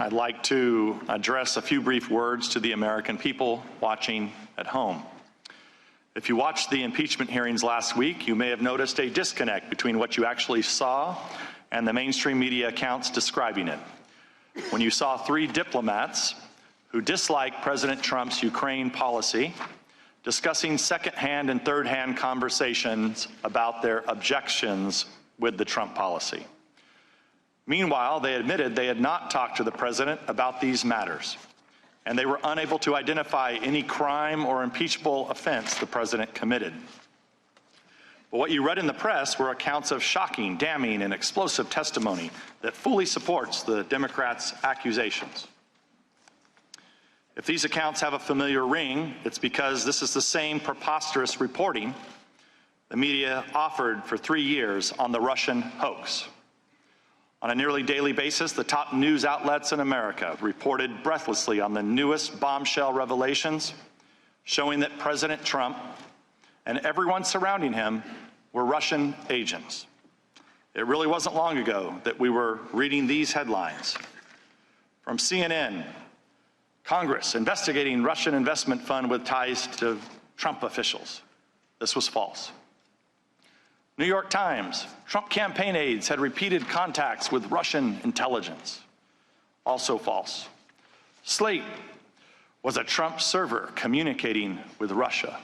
I'd like to address a few brief words to the American people watching at home. If you watched the impeachment hearings last week, you may have noticed a disconnect between what you actually saw and the mainstream media accounts describing it. When you saw three diplomats who dislike President Trump's Ukraine policy discussing second-hand and third-hand conversations about their objections with the Trump policy. Meanwhile, they admitted they had not talked to the president about these matters, and they were unable to identify any crime or impeachable offense the president committed. But what you read in the press were accounts of shocking, damning, and explosive testimony that fully supports the Democrats' accusations. If these accounts have a familiar ring, it's because this is the same preposterous reporting the media offered for 3 years on the Russian hoax. On a nearly daily basis, the top news outlets in America reported breathlessly on the newest bombshell revelations, showing that President Trump and everyone surrounding him were Russian agents. It really wasn't long ago that we were reading these headlines. From CNN, Congress investigating Russian investment fund with ties to Trump officials. This was false. New York Times, Trump campaign aides had repeated contacts with Russian intelligence. Also false. Slate was a Trump server communicating with Russia.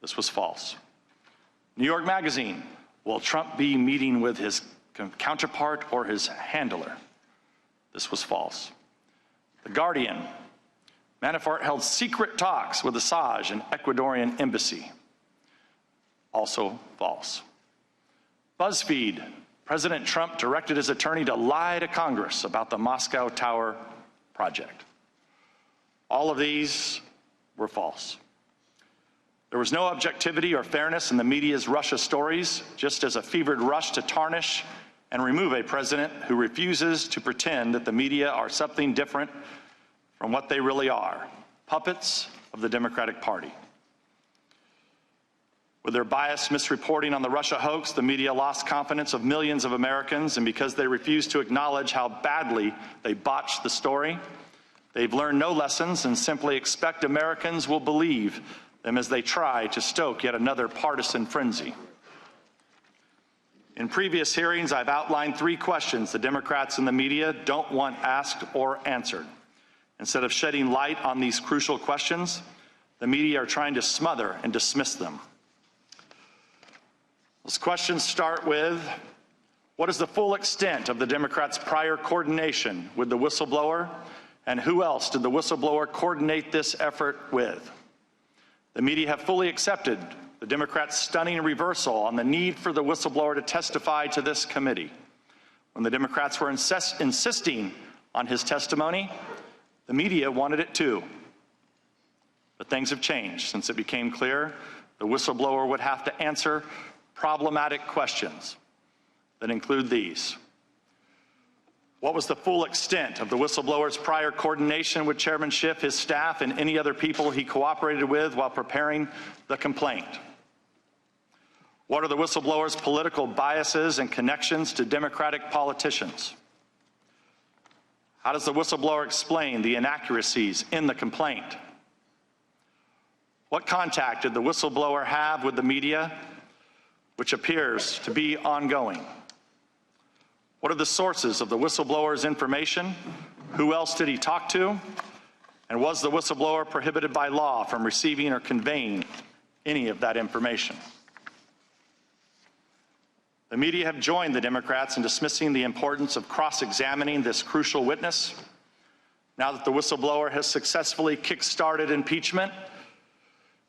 This was false. New York Magazine, will Trump be meeting with his counterpart or his handler? This was false. The Guardian, Manafort held secret talks with Assange and Ecuadorian embassy. Also false. BuzzFeed, President Trump directed his attorney to lie to Congress about the Moscow Tower project. All of these were false. There was no objectivity or fairness in the media's Russia stories, just as a fevered rush to tarnish and remove a president who refuses to pretend that the media are something different from what they really are, puppets of the Democratic Party. With their biased misreporting on the Russia hoax, the media lost confidence of millions of Americans, and because they refuse to acknowledge how badly they botched the story, they've learned no lessons and simply expect Americans will believe them as they try to stoke yet another partisan frenzy. In previous hearings, I've outlined 3 questions the Democrats and the media don't want asked or answered. Instead of shedding light on these crucial questions, the media are trying to smother and dismiss them. Those questions start with, what is the full extent of the Democrats' prior coordination with the whistleblower, and who else did the whistleblower coordinate this effort with? The media have fully accepted the Democrats' stunning reversal on the need for the whistleblower to testify to this committee. When the Democrats were insisting on his testimony, the media wanted it too. But things have changed since it became clear the whistleblower would have to answer problematic questions that include these. What was the full extent of the whistleblower's prior coordination with Chairman Schiff, his staff, and any other people he cooperated with while preparing the complaint? What are the whistleblower's political biases and connections to Democratic politicians? How does the whistleblower explain the inaccuracies in the complaint? What contact did the whistleblower have with the media, which appears to be ongoing? What are the sources of the whistleblower's information? Who else did he talk to? And was the whistleblower prohibited by law from receiving or conveying any of that information? The media have joined the Democrats in dismissing the importance of cross-examining this crucial witness. Now that the whistleblower has successfully kick-started impeachment,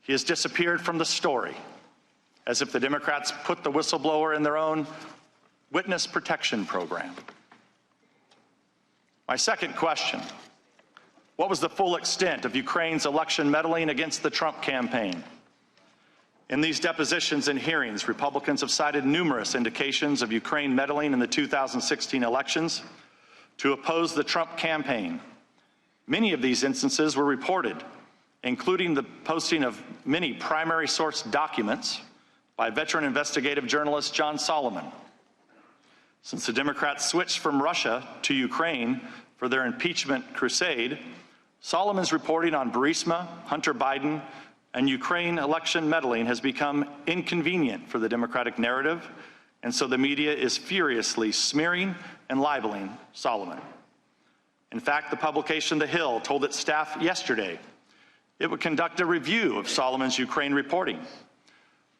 he has disappeared from the story, as if the Democrats put the whistleblower in their own witness protection program. My second question, what was the full extent of Ukraine's election meddling against the Trump campaign? In these depositions and hearings, Republicans have cited numerous indications of Ukraine meddling in the 2016 elections to oppose the Trump campaign. Many of these instances were reported, including the posting of many primary source documents by veteran investigative journalist John Solomon. Since the Democrats switched from Russia to Ukraine for for their impeachment crusade, Solomon's reporting on Burisma, Hunter Biden, and Ukraine election meddling has become inconvenient for the Democratic narrative, and so the media is furiously smearing and libeling Solomon. In fact, the publication The Hill told its staff yesterday it would conduct a review of Solomon's Ukraine reporting.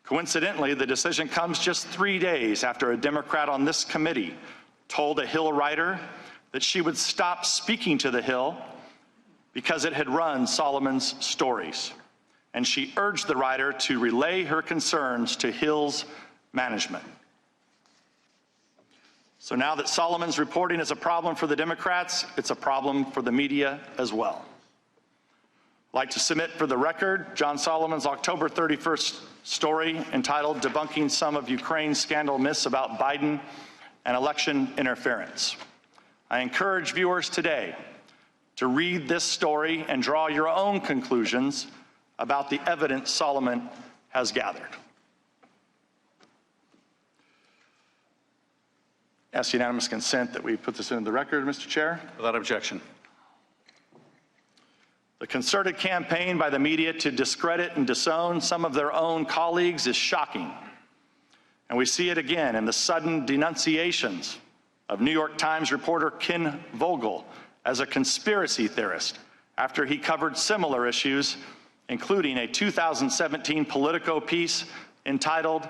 Coincidentally, the decision comes just 3 days after a Democrat on this committee told a Hill writer that she would stop speaking to The Hill because it had run Solomon's stories. And she urged the writer to relay her concerns to Hill's management. So now that Solomon's reporting is a problem for the Democrats, it's a problem for the media as well. I'd like to submit for the record John Solomon's October 31st story entitled "Debunking Some of Ukraine's Scandal Myths About Biden and Election Interference." I encourage viewers today to read this story and draw your own conclusions about the evidence Solomon has gathered. Ask unanimous consent that we put this into the record, Mr. Chair. Without objection. The concerted campaign by the media to discredit and disown some of their own colleagues is shocking. And we see it again in the sudden denunciations of New York Times reporter Ken Vogel as a conspiracy theorist after he covered similar issues, including a 2017 Politico piece entitled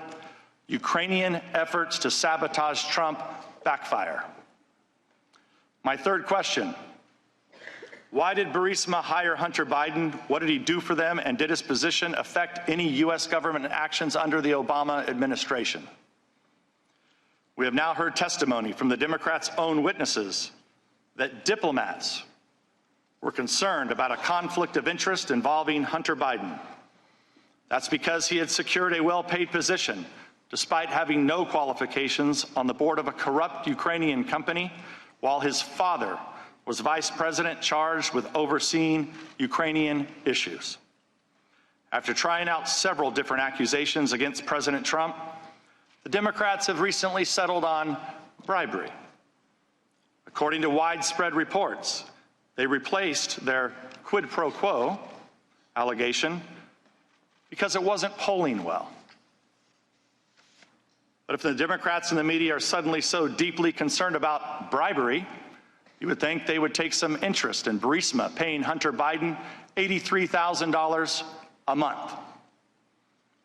"Ukrainian Efforts to Sabotage Trump Backfire." My third question: why did Burisma hire Hunter Biden? What did he do for them? And did his position affect any U.S. government actions under the Obama administration? We have now heard testimony from the Democrats' own witnesses that diplomats were concerned about a conflict of interest involving Hunter Biden. That's because he had secured a well-paid position despite having no qualifications on the board of a corrupt Ukrainian company, while his father was vice president charged with overseeing Ukrainian issues. After trying out several different accusations against President Trump, the Democrats have recently settled on bribery. According to widespread reports, they replaced their quid pro quo allegation because it wasn't polling well. But if the Democrats and the media are suddenly so deeply concerned about bribery, you would think they would take some interest in Burisma paying Hunter Biden $83,000 a month.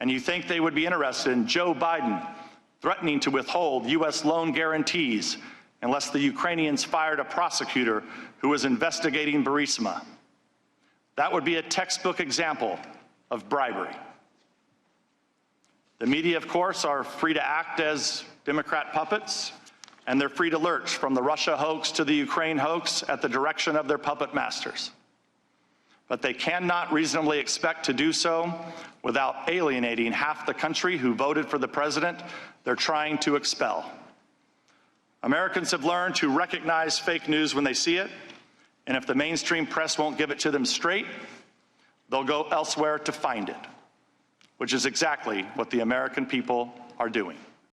And you think they would be interested in Joe Biden threatening to withhold U.S. loan guarantees unless the Ukrainians fired a prosecutor who was investigating Burisma. That would be a textbook example of bribery. The media, of course, are free to act as Democrat puppets, and they're free to lurch from the Russia hoax to the Ukraine hoax at the direction of their puppet masters. But they cannot reasonably expect to do so without alienating half the country who voted for the president they're trying to expel. Americans have learned to recognize fake news when they see it, and if the mainstream press won't give it to them straight, they'll go elsewhere to find it, which is exactly what the American people are doing.